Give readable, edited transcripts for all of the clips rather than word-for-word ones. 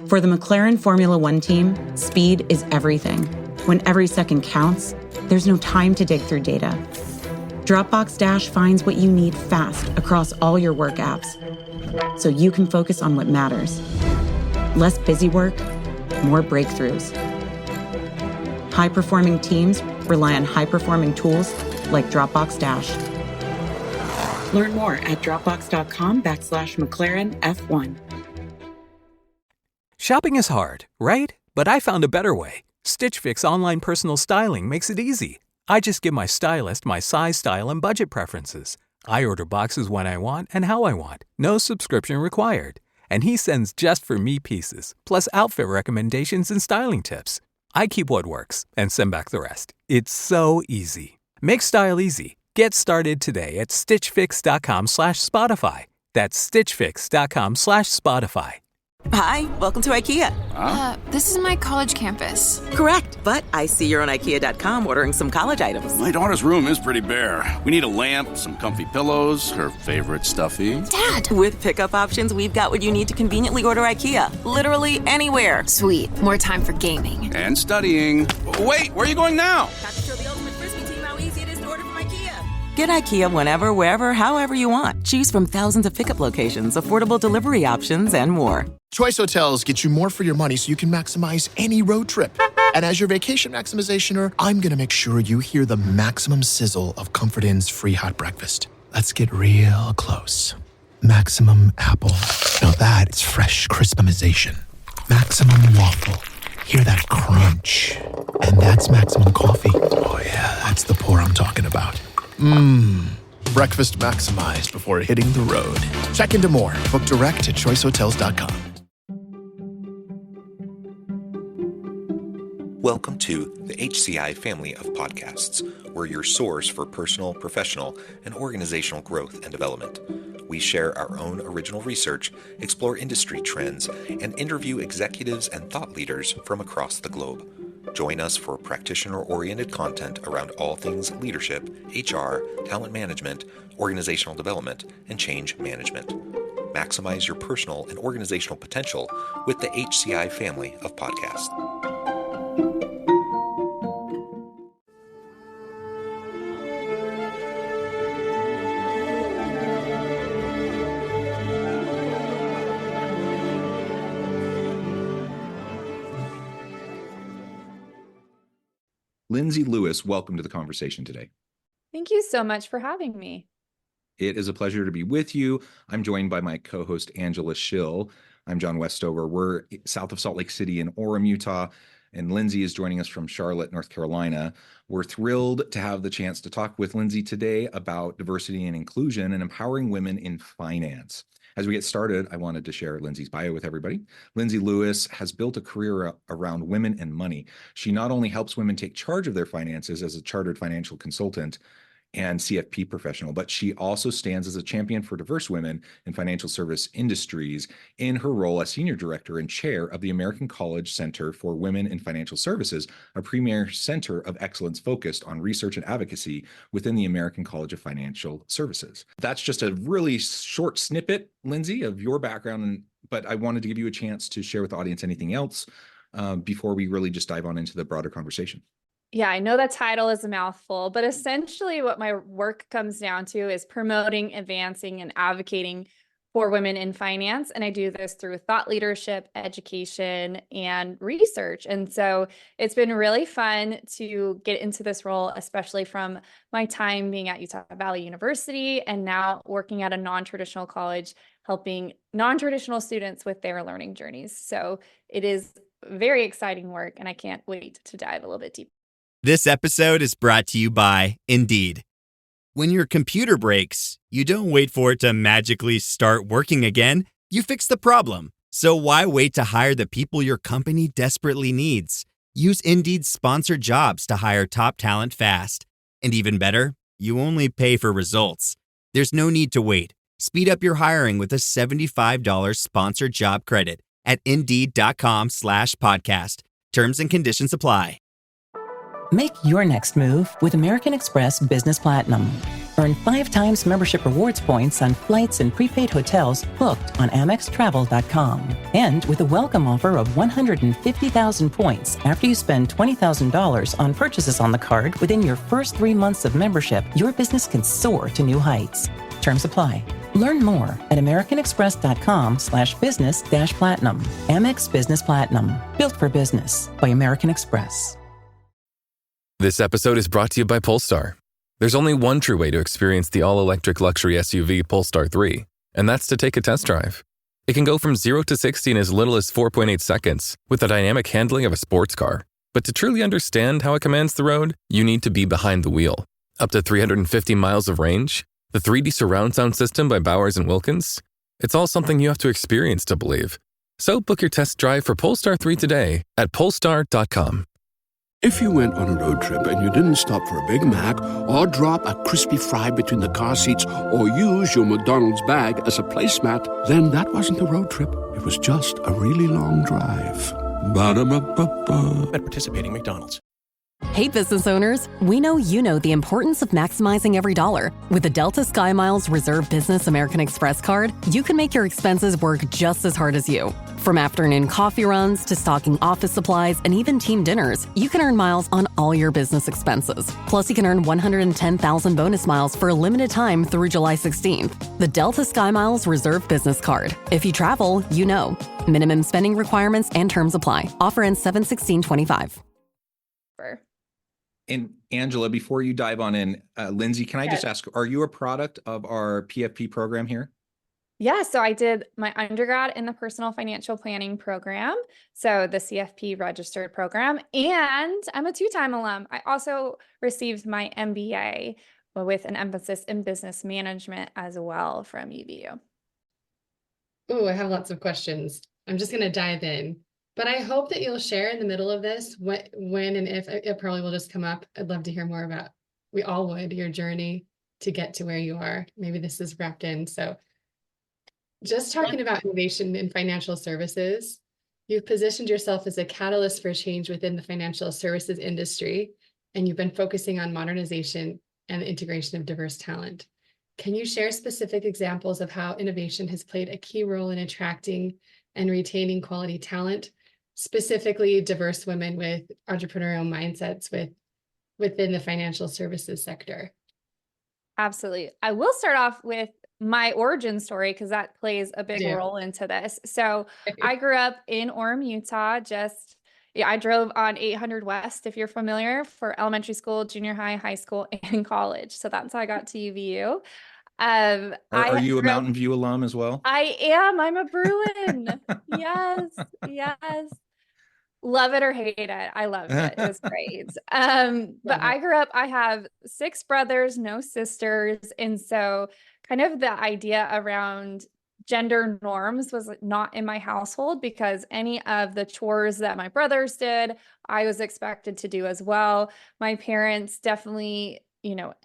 For the McLaren Formula One team, speed is everything. When every second counts, there's no time to dig through data. Dropbox Dash finds what you need fast across all your work apps, so you can focus on what matters. Less busy work, more breakthroughs. High-performing teams rely on high-performing tools like Dropbox Dash. Learn more at dropbox.com/McLaren F1. Shopping is hard, right? But I found a better way. Stitch Fix online personal styling makes it easy. I just give my stylist my size, style, and budget preferences. I order boxes when I want and how I want. No subscription required. And he sends just for me pieces, plus outfit recommendations and styling tips. I keep what works and send back the rest. It's so easy. Make style easy. Get started today at stitchfix.com/Spotify. That's stitchfix.com/Spotify. Hi, welcome to IKEA. This is my college campus. Correct, but I see you're on IKEA.com ordering some college items. My daughter's room is pretty bare. We need a lamp, some comfy pillows, her favorite stuffy. Dad! With pickup options, we've got what you need to conveniently order IKEA. Literally anywhere. Sweet. More time for gaming. And studying. Wait, where are you going now? Got to show the ultimate Frisbee team how easy it is to order from IKEA. Get IKEA whenever, wherever, however you want. Choose from thousands of pickup locations, affordable delivery options, and more. Choice Hotels get you more for your money so you can maximize any road trip. And as your vacation maximizationer, I'm going to make sure you hear the maximum sizzle of Comfort Inn's free hot breakfast. Let's get real close. Maximum apple. Now that's fresh crispimization. Maximum waffle. Hear that crunch. And that's maximum coffee. Oh yeah, that's the pour I'm talking about. Breakfast maximized before hitting the road. Check into more. Book direct at choicehotels.com. Welcome to the HCI family of podcasts. We're your source for personal, professional, and organizational growth and development. We share our own original research, explore industry trends, and interview executives and thought leaders from across the globe. Join us for practitioner-oriented content around all things leadership, HR, talent management, organizational development, and change management. Maximize your personal and organizational potential with the HCI family of podcasts. Lindsey Lewis, welcome to the conversation today. Thank you so much for having me. It is a pleasure to be with you. I'm joined by my co-host, Angela Schill. I'm John Westover. We're south of Salt Lake City in Orem, Utah, and Lindsey is joining us from Charlotte, North Carolina. We're thrilled to have the chance to talk with Lindsey today about diversity and inclusion and empowering women in finance. As we get started, I wanted to share Lindsey's bio with everybody. Lindsey Lewis has built a career around women and money. She not only helps women take charge of their finances as a chartered financial consultant and CFP professional, but she also stands as a champion for diverse women in financial service industries in her role as senior director and chair of the American College Center for Women in Financial Services, a premier center of excellence focused on research and advocacy within the American College of Financial Services. That's just a really short snippet, Lindsey, of your background, but I wanted to give you a chance to share with the audience anything else before we really just dive on into the broader conversation. Yeah, I know that title is a mouthful, but essentially what my work comes down to is promoting, advancing, and advocating for women in finance. And I do this through thought leadership, education, and research. And so it's been really fun to get into this role, especially from my time being at Utah Valley University and now working at a non-traditional college, helping non-traditional students with their learning journeys. So it is very exciting work, and I can't wait to dive a little bit deeper. This episode is brought to you by Indeed. When your computer breaks, you don't wait for it to magically start working again. You fix the problem. So why wait to hire the people your company desperately needs? Use Indeed's sponsored jobs to hire top talent fast. And even better, you only pay for results. There's no need to wait. Speed up your hiring with a $75 sponsored job credit at Indeed.com/podcast. Terms and conditions apply. Make your next move with American Express Business Platinum. Earn 5 times membership rewards points on flights and prepaid hotels booked on AmexTravel.com. And with a welcome offer of 150,000 points after you spend $20,000 on purchases on the card within your first 3 months of membership, your business can soar to new heights. Terms apply. Learn more at americanexpress.com/business-platinum. Amex Business Platinum. Built for business by American Express. This episode is brought to you by Polestar. There's only one true way to experience the all-electric luxury SUV Polestar 3, and that's to take a test drive. It can go from 0 to 60 in as little as 4.8 seconds with the dynamic handling of a sports car. But to truly understand how it commands the road, you need to be behind the wheel. Up to 350 miles of range, the 3D surround sound system by Bowers & Wilkins. It's all something you have to experience to believe. So book your test drive for Polestar 3 today at Polestar.com. If you went on a road trip and you didn't stop for a Big Mac or drop a crispy fry between the car seats or use your McDonald's bag as a placemat, then that wasn't a road trip. It was just a really long drive. Ba-da-ba-ba-ba. At participating McDonald's. Hey business owners, we know you know the importance of maximizing every dollar. With the Delta SkyMiles Reserve Business American Express card, you can make your expenses work just as hard as you. From afternoon coffee runs to stocking office supplies and even team dinners, you can earn miles on all your business expenses. Plus, you can earn 110,000 bonus miles for a limited time through July 16th. The Delta SkyMiles Reserve Business Card. If you travel, you know. Minimum spending requirements and terms apply. Offer ends 7/16/25. And Angela, before you dive on in, Lindsey, can I just ask, are you a product of our PFP program here? Yeah, so I did my undergrad in the personal financial planning program, so the CFP registered program, and I'm a 2-time alum. I also received my MBA with an emphasis in business management as well from UVU. Oh, I have lots of questions. I'm just going to dive in. But I hope that you'll share in the middle of this when and if it probably will just come up. I'd love to hear more about, we all would, your journey to get to where you are. Maybe this is wrapped in. So just talking about innovation in financial services, you've positioned yourself as a catalyst for change within the financial services industry, and you've been focusing on modernization and the integration of diverse talent. Can you share specific examples of how innovation has played a key role in attracting and retaining quality talent, specifically diverse women with entrepreneurial mindsets within the financial services sector? Absolutely. I will start off with my origin story because that plays a big role into this. So I grew up in Orem, Utah. I drove on 800 West, if you're familiar, for elementary school, junior high, high school, and college. So that's how I got to UVU. Are you a Mountain View alum as well? I am. I'm a Bruin. Yes. Love it or hate it. I loved it. It was great. But I grew up, I have 6 brothers, no sisters. And so kind of the idea around gender norms was not in my household because any of the chores that my brothers did, I was expected to do as well. My parents definitely,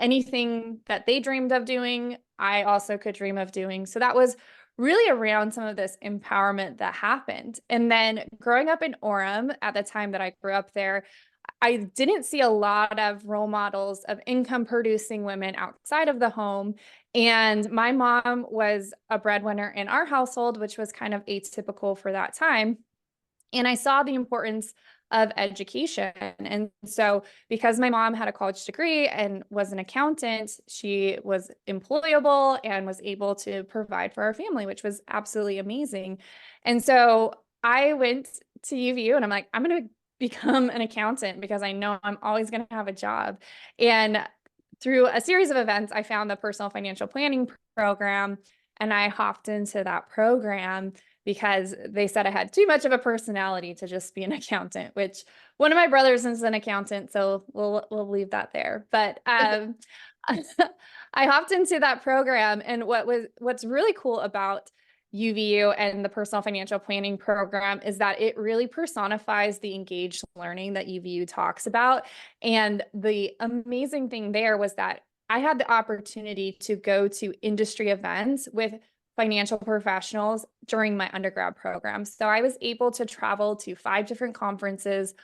anything that they dreamed of doing, I also could dream of doing. So that was really around some of this empowerment that happened. And then growing up in Orem at the time that I grew up there, I didn't see a lot of role models of income producing women outside of the home. And my mom was a breadwinner in our household, which was kind of atypical for that time. And I saw the importance of education. And so because my mom had a college degree and was an accountant, she was employable and was able to provide for our family, which was absolutely amazing. And so I went to UVU and I'm like, I'm going to become an accountant because I know I'm always going to have a job. And through a series of events, I found the personal financial planning program and I hopped into that program because they said I had too much of a personality to just be an accountant, which one of my brothers is an accountant, so we'll leave that there. But I hopped into that program, and what's really cool about UVU and the personal financial planning program is that it really personifies the engaged learning that UVU talks about. And the amazing thing there was that I had the opportunity to go to industry events with financial professionals during my undergrad program. So I was able to travel to 5 different conferences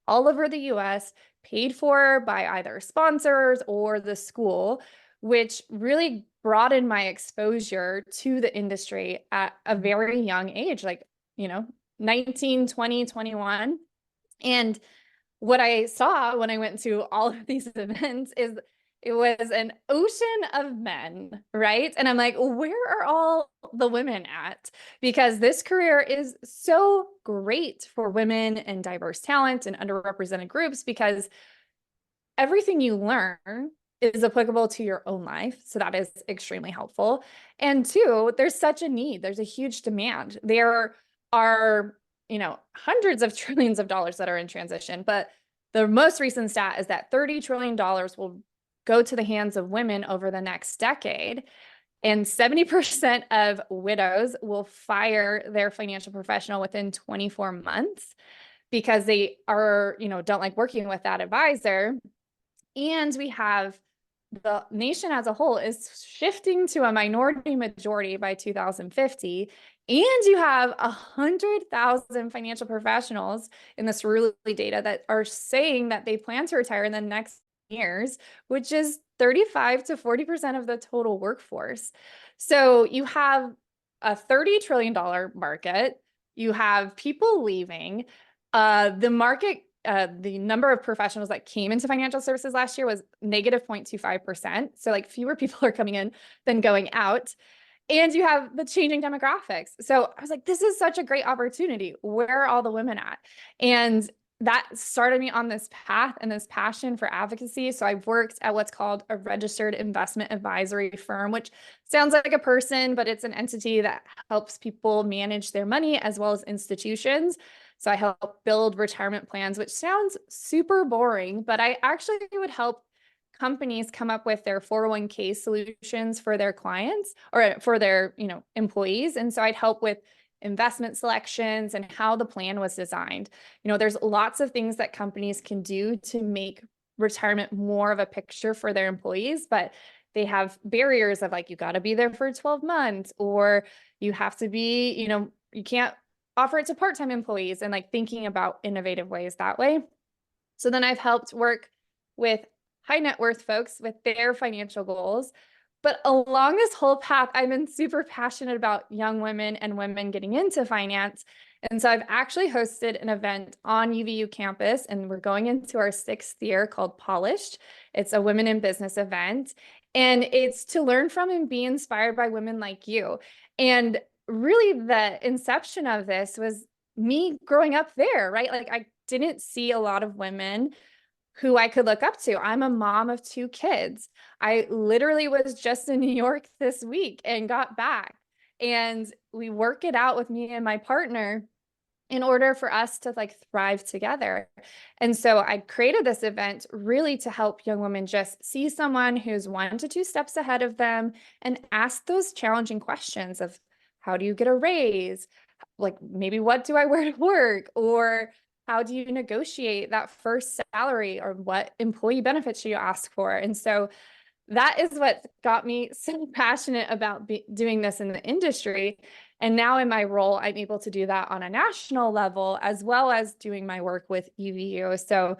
all over the US, paid for by either sponsors or the school, which really broadened my exposure to the industry at a very young age, like, 19, 20, 21. And what I saw when I went to all of these events is it was an ocean of men, right? And I'm like, where are all the women at? Because this career is so great for women and diverse talent and underrepresented groups, because everything you learn is applicable to your own life. So that is extremely helpful. And two, there's such a need. There's a huge demand. There are, hundreds of trillions of dollars that are in transition, but the most recent stat is that $30 trillion will go to the hands of women over the next decade. And 70% of widows will fire their financial professional within 24 months because they are, don't like working with that advisor. And we have the nation as a whole is shifting to a minority majority by 2050. And you have 100,000 financial professionals in this Cerulli data that are saying that they plan to retire in the next years, which is 35 to 40% of the total workforce. So you have a $30 trillion market. You have people leaving. The market, the number of professionals that came into financial services last year was negative 0.25%. So like fewer people are coming in than going out. And you have the changing demographics. So I was like, this is such a great opportunity. Where are all the women at? And that started me on this path and this passion for advocacy. So I've worked at what's called a registered investment advisory firm, which sounds like a person, but it's an entity that helps people manage their money as well as institutions. So I help build retirement plans, which sounds super boring, but I actually would help companies come up with their 401k solutions for their clients or for their, employees. And so I'd help with investment selections and how the plan was designed. There's lots of things that companies can do to make retirement more of a picture for their employees, but they have barriers of like, you got to be there for 12 months, or you have to be, you can't offer it to part-time employees, and like thinking about innovative ways that way. So then I've helped work with high net worth folks with their financial goals. But along this whole path, I've been super passionate about young women and women getting into finance. And so I've actually hosted an event on UVU campus, and we're going into our 6th year, called Polished. It's a women in business event, and it's to learn from and be inspired by women like you. And really the inception of this was me growing up there, right? Like I didn't see a lot of women who I could look up to. I'm a mom of 2 kids. I literally was just in New York this week and got back. And we work it out with me and my partner in order for us to like thrive together. And so I created this event really to help young women just see someone who's 1 to 2 steps ahead of them and ask those challenging questions of, how do you get a raise? Like maybe what do I wear to work? Or how do you negotiate that first salary, or what employee benefits should you ask for? And so that is what got me so passionate about doing this in the industry. And now in my role, I'm able to do that on a national level, as well as doing my work with UVU. So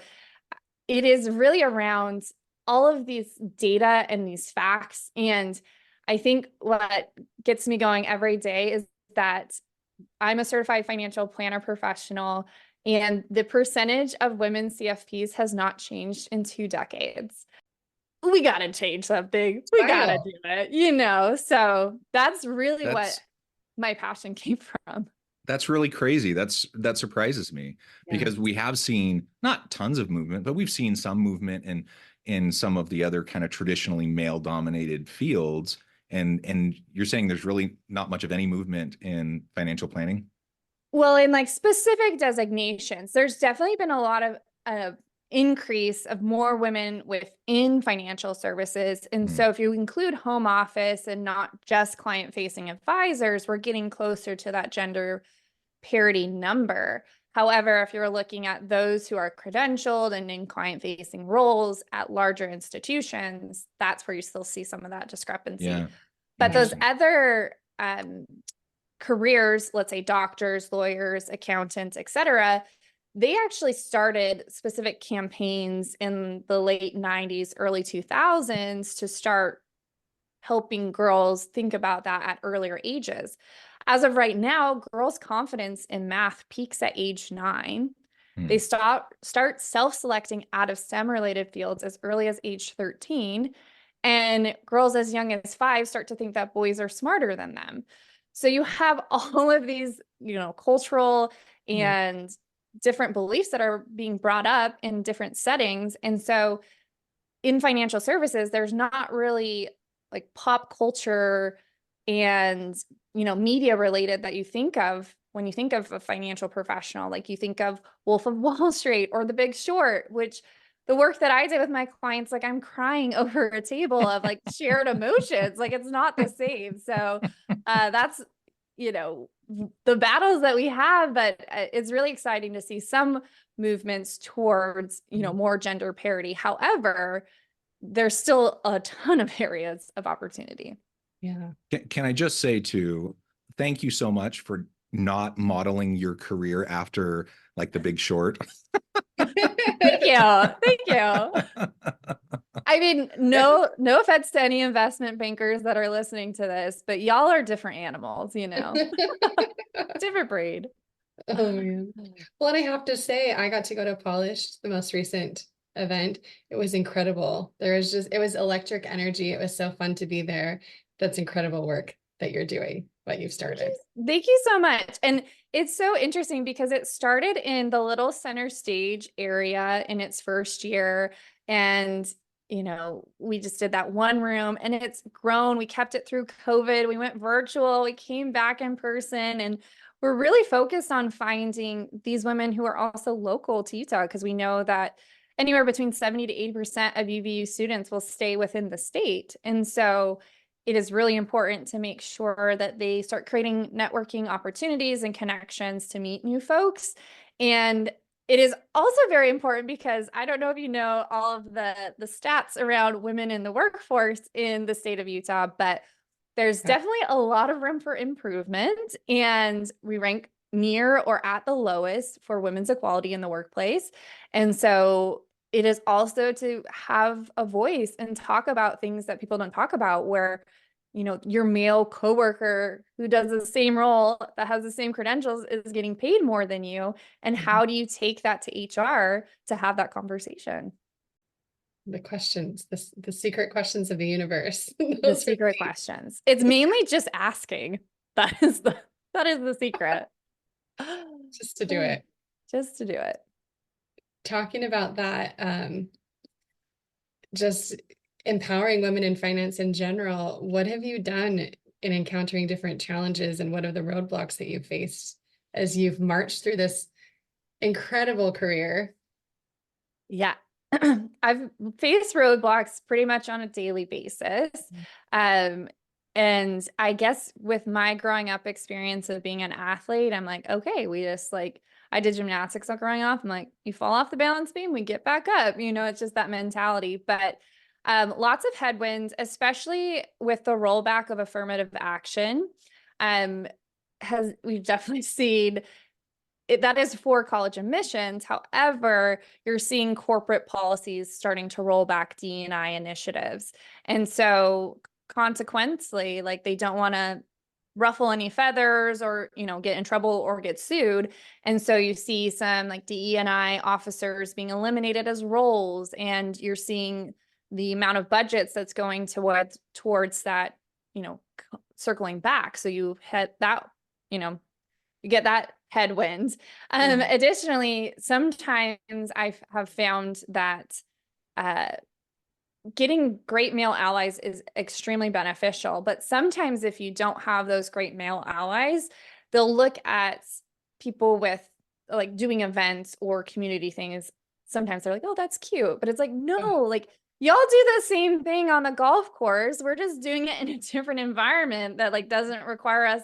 it is really around all of these data and these facts. And I think what gets me going every day is that I'm a certified financial planner professional, and the percentage of women CFPs has not changed in 2 decades. We got to change something. We got to do it, So that's really what my passion came from. That's really crazy. That surprises me, because we have seen not tons of movement, but we've seen some movement in some of the other kind of traditionally male dominated fields. And you're saying there's really not much of any movement in financial planning? Well, in like specific designations, there's definitely been a lot of increase of more women within financial services. And so if you include home office and not just client-facing advisors, we're getting closer to that gender parity number. However, if you're looking at those who are credentialed and in client-facing roles at larger institutions, that's where you still see some of that discrepancy. Yeah. But those other careers, let's say doctors, lawyers, accountants, et cetera, they actually started specific campaigns in the late 90s, early 2000s to start helping girls think about that at earlier ages. As of right now, girls' confidence in math peaks at age 9. They start self-selecting out of STEM-related fields as early as age 13. And girls as young as 5 start to think that boys are smarter than them. So you have all of these, cultural and different beliefs that are being brought up in different settings. And so in financial services, there's not really like pop culture and, media related that you think of when you think of a financial professional. Like you think of Wolf of Wall Street or The Big Short, which the work that I did with my clients, like I'm crying over a table of like shared emotions. Like it's not the same. So that's, the battles that we have, but it's really exciting to see some movements towards, more gender parity. However, there's still a ton of areas of opportunity. Yeah. Can I just say too, thank you so much for not modeling your career after like The Big Short. Thank you. I mean, no offense to any investment bankers that are listening to this, but y'all are different animals, different breed. Oh man. Well, and I have to say, I got to go to Polished, the most recent event. It was incredible. It was electric energy. It was so fun to be there. That's incredible work that you're doing, what you've started. Thank you so much. And it's so interesting because it started in the little center stage area in its first year. And, we just did that one room and it's grown. We kept it through COVID. We went virtual. We came back in person, and we're really focused on finding these women who are also local to Utah, because we know that anywhere between 70 to 80% of UVU students will stay within the state. And so it is really important to make sure that they start creating networking opportunities and connections to meet new folks. And it is also very important because I don't know if you know all of the stats around women in the workforce in the state of Utah, but there's definitely a lot of room for improvement. And we rank near or at the lowest for women's equality in the workplace. And so it is also to have a voice and talk about things that people don't talk about, where, your male coworker who does the same role that has the same credentials is getting paid more than you. And how do you take that to HR to have that conversation? The questions, the secret questions of the universe. The secret questions. It's mainly just asking. That is the secret. Just to do it. Just to do it. Talking about that, just empowering women in finance in general, what have you done in encountering different challenges, and what are the roadblocks that you've faced as you've marched through this incredible career? Yeah. I've faced roadblocks pretty much on a daily basis. And I guess with my growing up experience of being an athlete, I'm like, okay, I did gymnastics growing up. I'm like, you fall off the balance beam, we get back up. It's just that mentality. But lots of headwinds, especially with the rollback of affirmative action. We've definitely seen that is for college admissions. However, you're seeing corporate policies starting to roll back D&I initiatives. And so consequently, like they don't want to ruffle any feathers or, get in trouble or get sued. And so you see some like DE&I officers being eliminated as roles, and you're seeing the amount of budgets that's going towards that, circling back. So you hit that, you get that headwind. Additionally, sometimes I have found that getting great male allies is extremely beneficial, but sometimes if you don't have those great male allies, they'll look at people with like doing events or community things. Sometimes they're like, oh, that's cute. But it's like, no, like y'all do the same thing on the golf course. We're just doing it in a different environment that like doesn't require us,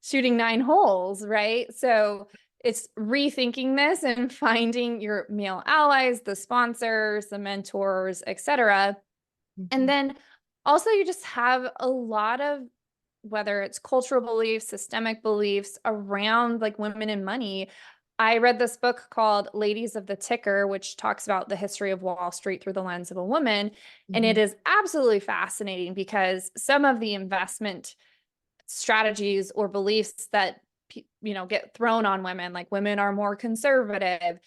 shooting 9 holes, right? So it's rethinking this and finding your male allies, the sponsors, the mentors, etc. And then also you just have a lot of, whether it's cultural beliefs, systemic beliefs around like women and money. I read this book called Ladies of the Ticker, which talks about the history of Wall Street through the lens of a woman. And it is absolutely fascinating because some of the investment strategies or beliefs that get thrown on women, like women are more conservative,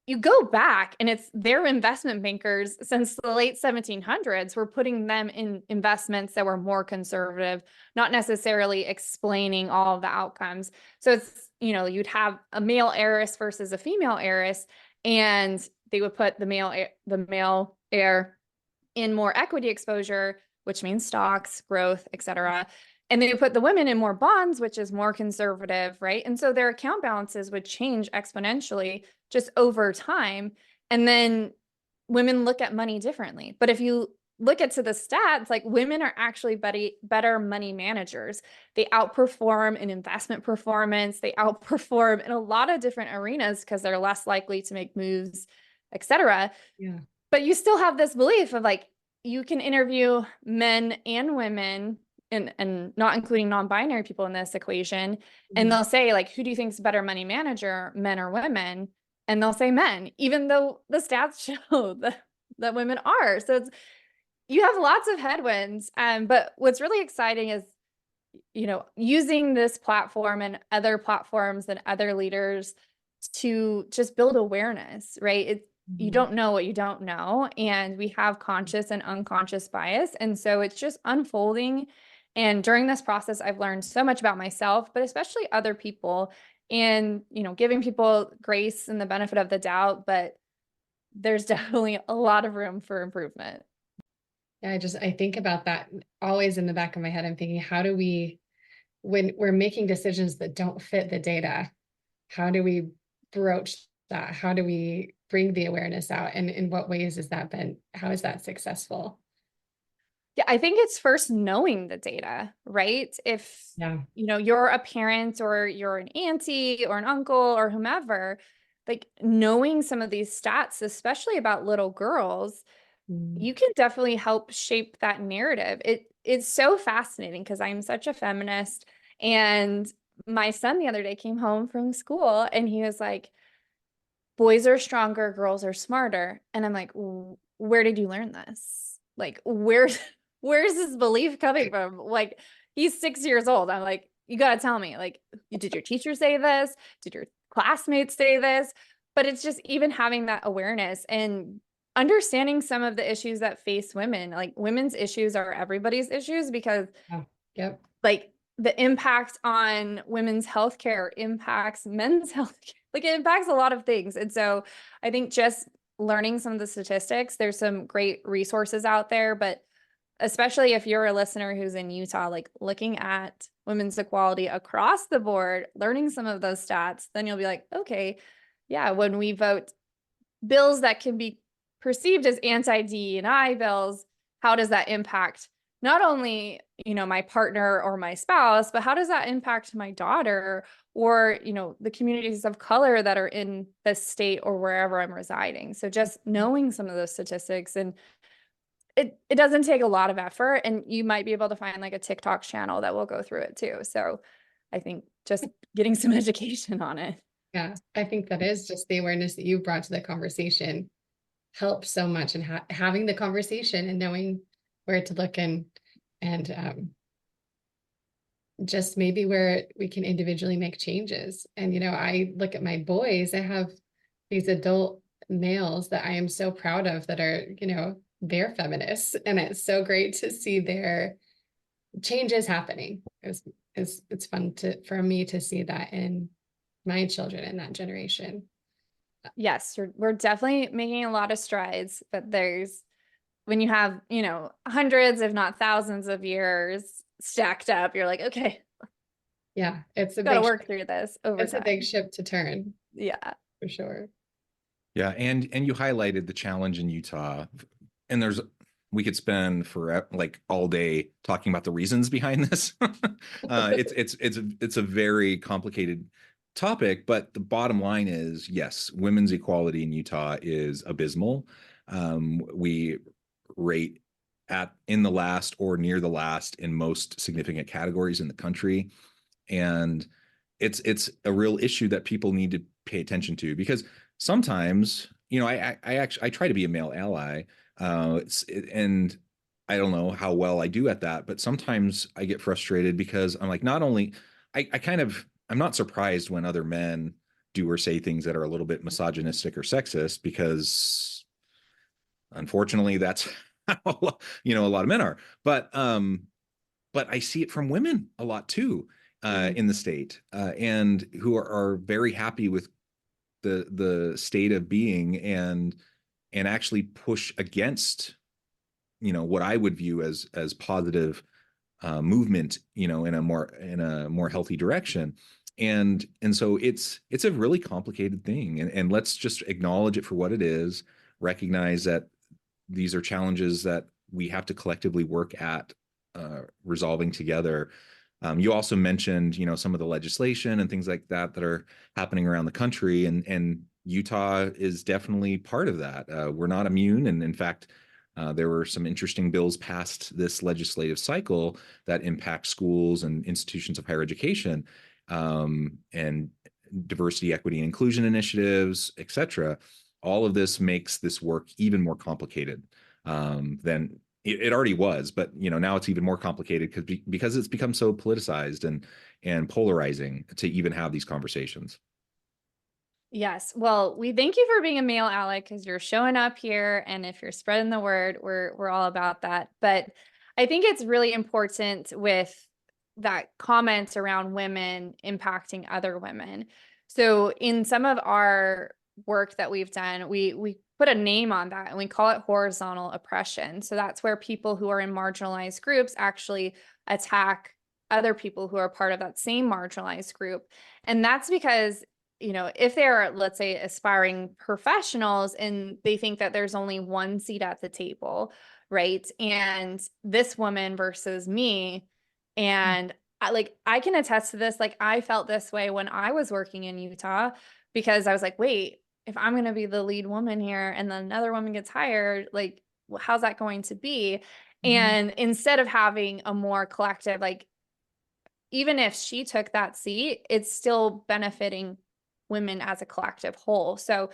you go back and it's their investment bankers since the late 1700s were putting them in investments that were more conservative, not necessarily explaining all of the outcomes. So it's, you'd have a male heiress versus a female heiress, and they would put the male heir in more equity exposure, which means stocks, growth, et cetera. And they put the women in more bonds, which is more conservative, right? And so their account balances would change exponentially just over time. And then women look at money differently. But if you look at the stats, like women are actually better money managers. They outperform in investment performance. They outperform in a lot of different arenas because they're less likely to make moves, et cetera. Yeah. But you still have this belief of like, you can interview men and women and not including non-binary people in this equation. And they'll say like, who do you think is a better money manager, men or women? And they'll say men, even though the stats show that women are. So you have lots of headwinds. But what's really exciting is, using this platform and other platforms and other leaders to just build awareness, right? You don't know what you don't know. And we have conscious and unconscious bias. And so it's just unfolding. And during this process, I've learned so much about myself, but especially other people, and, giving people grace and the benefit of the doubt. But there's definitely a lot of room for improvement. Yeah, I think about that always in the back of my head. I'm thinking, how do we, when we're making decisions that don't fit the data, how do we broach that? How do we bring the awareness out? And in what ways how is that successful? Yeah, I think it's first knowing the data, right? If, you're a parent or you're an auntie or an uncle or whomever, like knowing some of these stats, especially about little girls, you can definitely help shape that narrative. It's so fascinating because I'm such a feminist, and my son the other day came home from school and he was like, boys are stronger, girls are smarter. And I'm like, where did you learn this? Like, where's this belief coming from? Like, he's 6 years old. I'm like, you got to tell me, like, did your teacher say this? Did your classmates say this? But it's just even having that awareness and understanding some of the issues that face women. Like, women's issues are everybody's issues because like the impact on women's healthcare impacts men's healthcare. Like, it impacts a lot of things. And so I think just learning some of the statistics, there's some great resources out there, but especially if you're a listener who's in Utah, like looking at women's equality across the board, learning some of those stats, then you'll be like, okay, yeah, when we vote bills that can be perceived as anti-DE&I bills, how does that impact not only, my partner or my spouse, but how does that impact my daughter or, the communities of color that are in this state or wherever I'm residing? So just knowing some of those statistics, and it doesn't take a lot of effort, and you might be able to find like a TikTok channel that will go through it too. So I think just getting some education on it. Yeah, I think that is just the awareness that you brought to the conversation helps so much, and having the conversation and knowing where to look and just maybe where we can individually make changes. And, I look at my boys, I have these adult males that I am so proud of that are, they're feminists, and it's so great to see their changes happening. It's fun for me to see that in my children in that generation. Yes, we're definitely making a lot of strides, but when you have, hundreds, if not thousands of years stacked up, you're like, okay. Yeah, it's got to work through this over time. It's a big ship to turn. Yeah, for sure. Yeah, and you highlighted the challenge in Utah, and we could spend for like all day talking about the reasons behind this. It's a very complicated topic, but the bottom line is, yes, women's equality in Utah is abysmal. We rate in the last or near the last in most significant categories in the country. And it's a real issue that people need to pay attention to, because sometimes, I try to be a male ally, and I don't know how well I do at that, but sometimes I get frustrated because I'm like, not only I'm not surprised when other men do or say things that are a little bit misogynistic or sexist, because unfortunately that's how, a lot of men are. But I see it from women a lot too, in the state, and who are very happy with the state of being, and actually push against, what I would view as positive movement, in a more healthy direction. And so it's a really complicated thing, and let's just acknowledge it for what it is, recognize that these are challenges that we have to collectively work at resolving together. You also mentioned, some of the legislation and things like that are happening around the country, and Utah is definitely part of that. We're not immune, and in fact, there were some interesting bills passed this legislative cycle that impact schools and institutions of higher education, and diversity, equity, and inclusion initiatives, et cetera. All of this makes this work even more complicated than it already was, but now it's even more complicated because it's become so politicized and polarizing to even have these conversations. Yes. Well, we thank you for being a male ally, because you're showing up here, and if you're spreading the word, we're all about that. But I think it's really important with that comment around women impacting other women. So in some of our work that we've done, we put a name on that, and we call it horizontal oppression. So that's where people who are in marginalized groups actually attack other people who are part of that same marginalized group. And that's because, if they're, let's say, aspiring professionals, and they think that there's only one seat at the table, right? And this woman versus me, and I can attest to this. Like, I felt this way when I was working in Utah, because I was like, wait, if I'm going to be the lead woman here and then another woman gets hired, like, how's that going to be? And instead of having a more collective, like, even if she took that seat, it's still benefiting women as a collective whole. So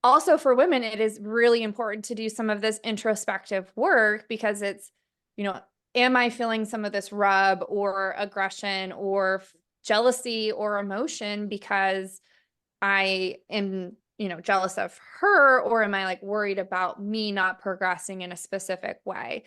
also for women, it is really important to do some of this introspective work, because it's, am I feeling some of this rub or aggression or jealousy or emotion because I am, jealous of her, or am I like worried about me not progressing in a specific way?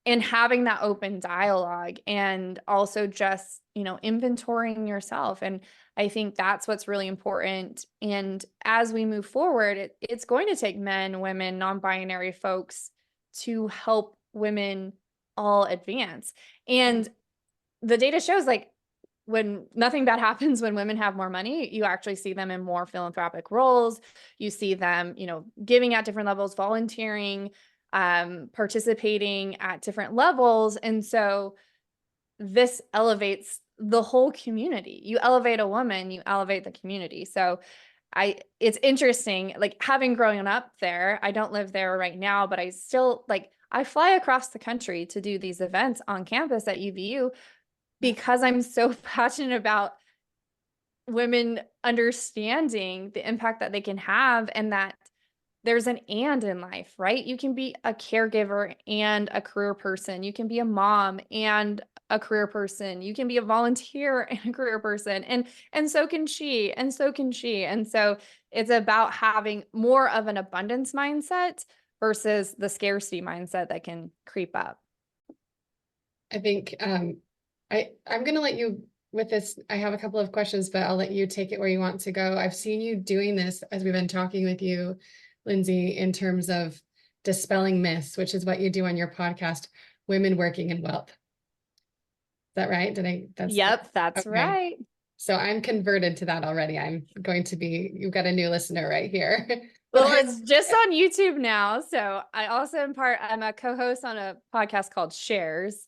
And having that open dialogue, and also just, inventorying yourself. And I think that's what's really important. And as we move forward, it's going to take men, women, non-binary folks to help women all advance. And the data shows, like, when nothing bad happens when women have more money, you actually see them in more philanthropic roles. You see them, giving at different levels, volunteering, participating at different levels. And so this elevates the whole community. You elevate a woman, you elevate the community. So it's interesting, like, having grown up there, I don't live there right now, but I still, I fly across the country to do these events on campus at UVU, because I'm so passionate about women understanding the impact that they can have, and that there's an and in life, right? You can be a caregiver and a career person. You can be a mom and a career person. You can be a volunteer and a career person. And so can she, and so can she. And so it's about having more of an abundance mindset versus the scarcity mindset that can creep up. I think I'm going to let you with this. I have a couple of questions, but I'll let you take it where you want to go. I've seen you doing this as we've been talking with you, Lindsey, in terms of dispelling myths, which is what you do on your podcast, Women Working in Wealth. Is that right? Yep, that's okay. Right. So I'm converted to that already. You've got a new listener right here. Well, it's just on YouTube now. So I also I'm a co-host on a podcast called Shares,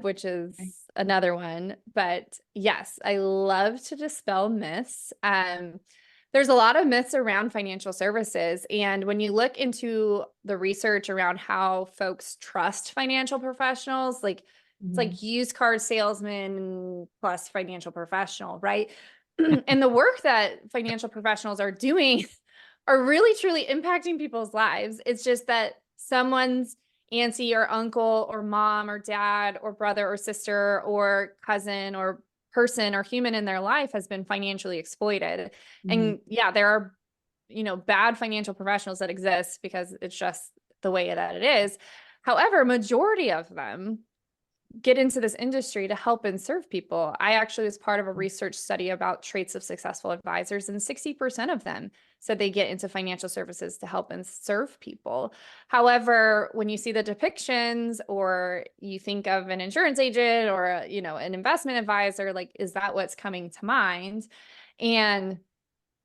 which is another one. But yes, I love to dispel myths. There's a lot of myths around financial services. And when you look into the research around how folks trust financial professionals, like, It's like used car salesman plus financial professional, right? And the work that financial professionals are doing are really truly impacting people's lives. It's just that someone's auntie or uncle or mom or dad or brother or sister or cousin or person or human in their life has been financially exploited. And yeah, there are, bad financial professionals that exist because it's just the way that it is. However, majority of them get into this industry to help and serve people. I actually was part of a research study about traits of successful advisors, and 60% of them said they get into financial services to help and serve people. However, when you see the depictions or you think of an insurance agent or, an investment advisor, like, is that what's coming to mind? And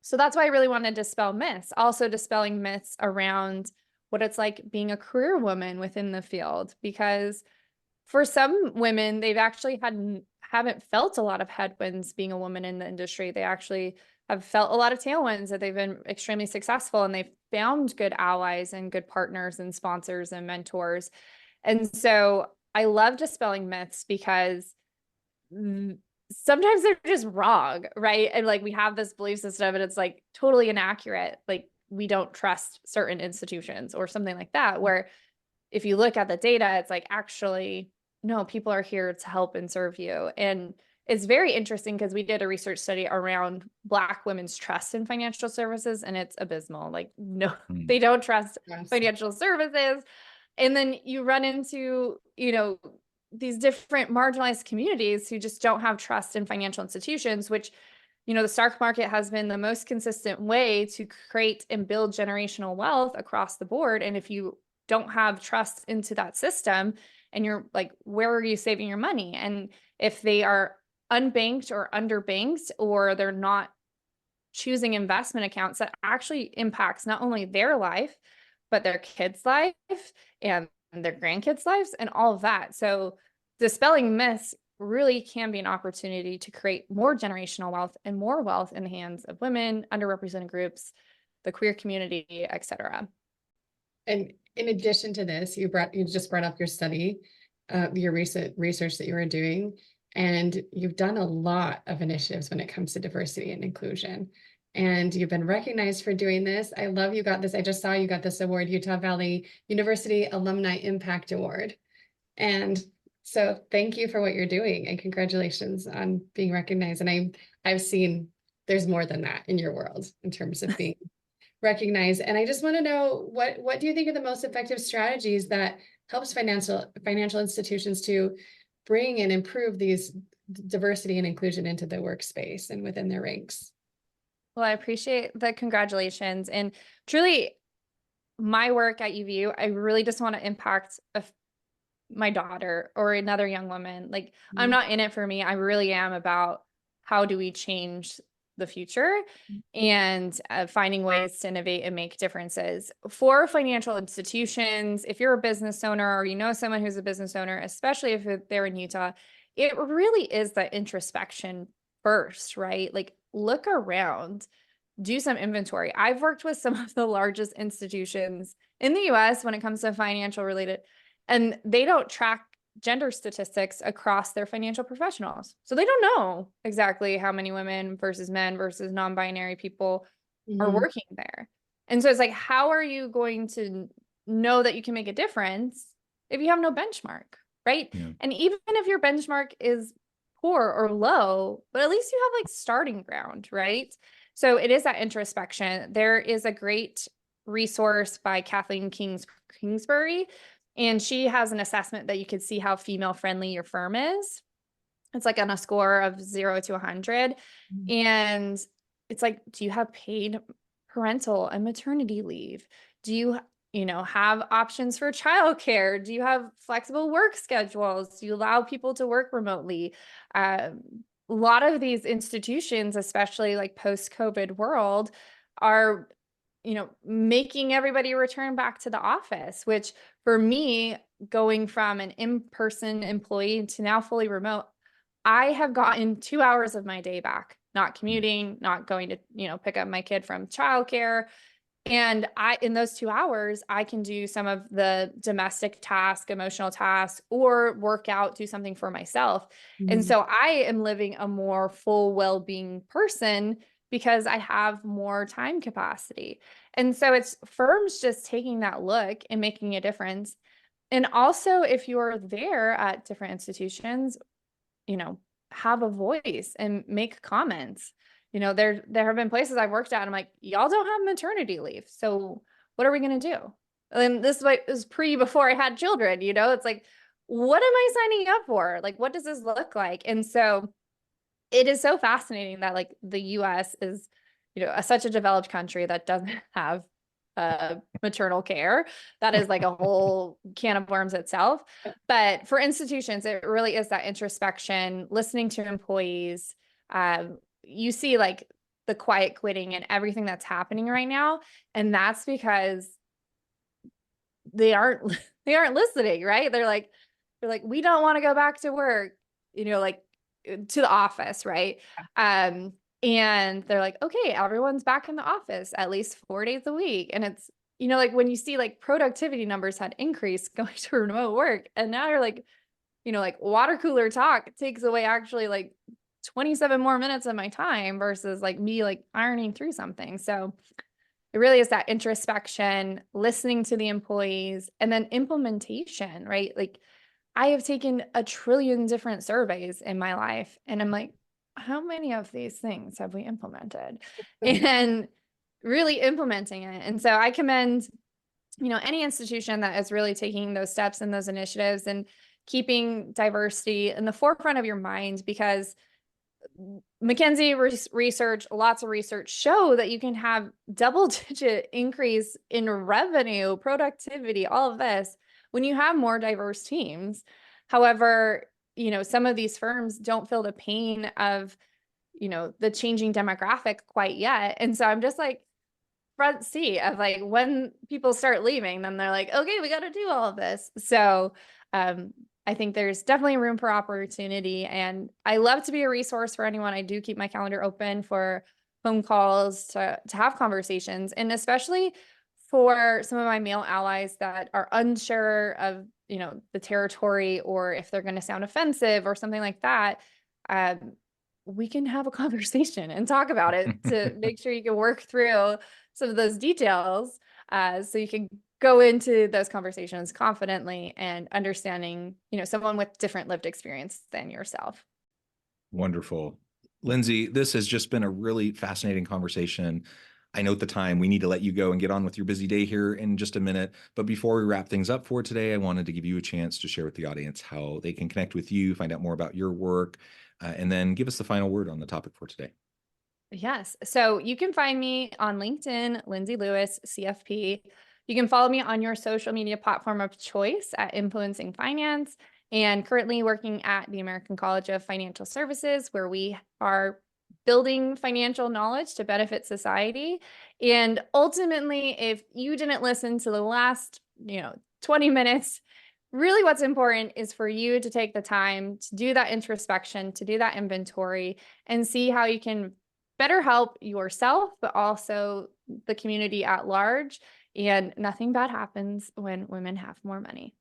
so that's why I really want to dispel myths. Also dispelling myths around what it's like being a career woman within the field, because for some women, they've actually haven't felt a lot of headwinds being a woman in the industry. They actually have felt a lot of tailwinds, that they've been extremely successful and they've found good allies and good partners and sponsors and mentors. And so I love dispelling myths because sometimes they're just wrong, right? And like we have this belief system and it's like totally inaccurate. Like we don't trust certain institutions or something like that, where if you look at the data, it's like, actually, no, people are here to help and serve you. And it's very interesting because we did a research study around Black women's trust in financial services, and it's abysmal. Like, no, they don't trust financial services. And then you run into, these different marginalized communities who just don't have trust in financial institutions, which, the stock market has been the most consistent way to create and build generational wealth across the board. And if you don't have trust into that system, and you're like, where are you saving your money? And if they are unbanked or underbanked, or they're not choosing investment accounts, that actually impacts not only their life, but their kids' life and their grandkids' lives and all of that. So dispelling myths really can be an opportunity to create more generational wealth and more wealth in the hands of women, underrepresented groups, the queer community, et cetera. And in addition to this, you just brought up your study, your recent research that you were doing, and you've done a lot of initiatives when it comes to diversity and inclusion. And you've been recognized for doing this. I love you got this. I just saw you got this award, Utah Valley University Alumni Impact Award. And so thank you for what you're doing, and congratulations on being recognized. And I've seen there's more than that in your world in terms of being recognized. And I just want to know, what do you think are the most effective strategies that helps financial institutions to bring and improve these diversity and inclusion into the workspace and within their ranks? Well, I appreciate the congratulations. And truly, my work at UVU, I really just want to impact my daughter or another young woman. Like, I'm not in it for me. I really am about how do we change the future and finding ways to innovate and make differences for financial institutions. If you're a business owner or someone who's a business owner, especially if they're in Utah, it really is that introspection first, right? Like, look around, do some inventory. I've worked with some of the largest institutions in the US when it comes to financial related, and they don't track gender statistics across their financial professionals. So they don't know exactly how many women versus men versus non-binary people are working there. And so it's like, how are you going to know that you can make a difference if you have no benchmark, right? Yeah. And even if your benchmark is poor or low, but at least you have like starting ground, right? So it is that introspection. There is a great resource by Kathleen Kingsbury, and she has an assessment that you can see how female friendly your firm is. It's like on a score of 0 to 100. And it's like, do you have paid parental and maternity leave? Do you, have options for childcare? Do you have flexible work schedules? Do you allow people to work remotely? A lot of these institutions, especially like post-COVID world, are making everybody return back to the office, which for me, going from an in-person employee to now fully remote, I have gotten 2 hours of my day back, not commuting, not going to, pick up my kid from childcare. And in those 2 hours, I can do some of the domestic task, emotional tasks, or work out, do something for myself. And so I am living a more full well-being person because I have more time capacity. And so it's firms just taking that look and making a difference. And also, if you're there at different institutions, have a voice and make comments. There have been places I've worked at, and I'm like, y'all don't have maternity leave. So what are we going to do? And this was before I had children, it's like, what am I signing up for? Like, what does this look like? And so it is so fascinating that like the US is, such a developed country that doesn't have maternal care. That is like a whole can of worms itself. But for institutions, it really is that introspection, listening to employees. You see like the quiet quitting and everything that's happening right now. And that's because they aren't listening, right? They're like, we don't want to go back to work, like to the office, right? And they're like, okay, everyone's back in the office at least 4 days a week. And it's, like when you see like productivity numbers had increased going to remote work, and now you're like, like water cooler talk takes away actually like 27 more minutes of my time versus like me like ironing through something. So it really is that introspection, listening to the employees, and then implementation, right? Like I have taken a trillion different surveys in my life, and I'm like, how many of these things have we implemented? And really implementing it. And so I commend, any institution that is really taking those steps and those initiatives and keeping diversity in the forefront of your mind, because McKinsey research, lots of research show that you can have double-digit increase in revenue, productivity, all of this when you have more diverse teams. However, some of these firms don't feel the pain of, the changing demographic quite yet. And so I'm just like front seat of like when people start leaving, then they're like, okay, we got to do all of this. So I think there's definitely room for opportunity, and I love to be a resource for anyone. I do keep my calendar open for phone calls to have conversations, and especially for some of my male allies that are unsure of, the territory, or if they're going to sound offensive or something like that. We can have a conversation and talk about it to make sure you can work through some of those details, so you can go into those conversations confidently and understanding, someone with different lived experience than yourself. Wonderful. Lindsey, this has just been a really fascinating conversation. I note the time. We need to let you go and get on with your busy day here in just a minute. But before we wrap things up for today, I wanted to give you a chance to share with the audience how they can connect with you, find out more about your work, and then give us the final word on the topic for today. Yes. So you can find me on LinkedIn, Lindsey Lewis, CFP. You can follow me on your social media platform of choice at Influencing Finance, and currently working at the American College of Financial Services, where we are building financial knowledge to benefit society. And ultimately, if you didn't listen to the last, 20 minutes, really what's important is for you to take the time to do that introspection, to do that inventory, and see how you can better help yourself, but also the community at large. And nothing bad happens when women have more money.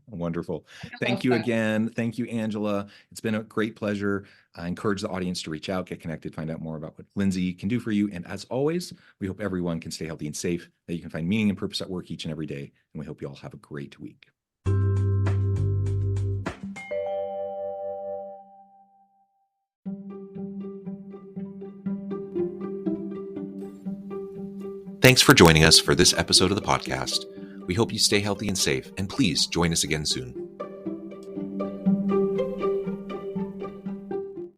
Wonderful. Thank you again. Thank you, Angela. It's been a great pleasure. I encourage the audience to reach out, get connected, find out more about what Lindsey can do for you. And as always, we hope everyone can stay healthy and safe, that you can find meaning and purpose at work each and every day. And we hope you all have a great week. Thanks for joining us for this episode of the podcast. We hope you stay healthy and safe, and please join us again soon.